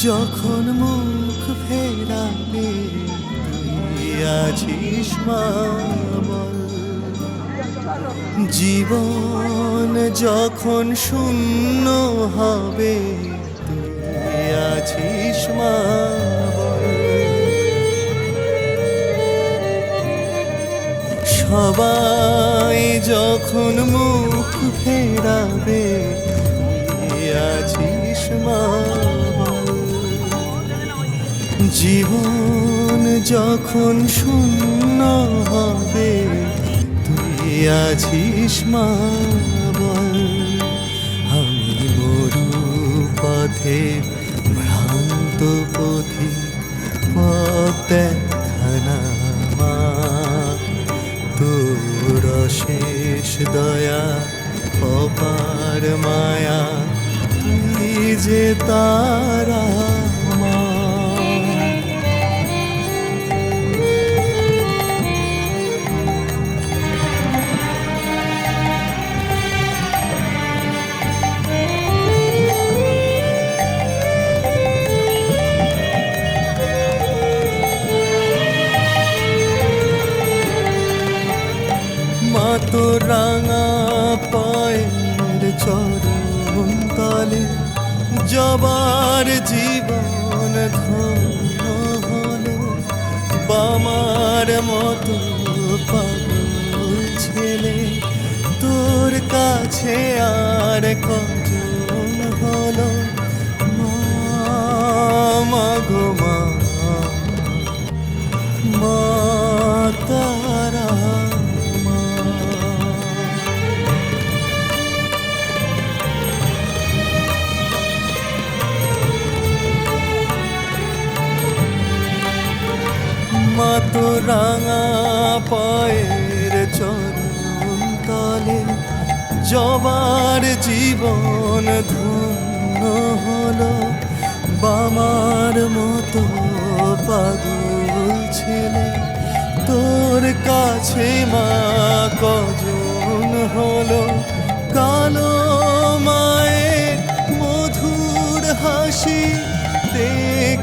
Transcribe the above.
যখন মুখ ফেরাবে তুই আছিস মা বল। জীবন যখন শূন্য হবে তুই আছিস মা বল। সবাই যখন মুখ ফেরাবে তুই আছিস মা বল। জীবন যখন শূন্য হবে তুই আছিস মা বল। আমি মরু পথে ভ্রান্ত পথিক, পথ দেখানা মা। তোর শেষ দয়া অপার মায়া, তুই যে তারা মা। মা তোর রাঙা পায়ের চরণ তলে জবার জীবন ধন্য হলো। বামার মতো পাগল ছেলে তোর কাছে আর কজন হলো। মা মাগো মা, মা তারা মা। মা তো রাঙা পায়ের চরণ তলে জবার জীবন ধন্য হলো। বামার মতো পাগল ছেলে তোর কাছে মা কজন হলো। কালো মায়ের মধুর হাসি দেখ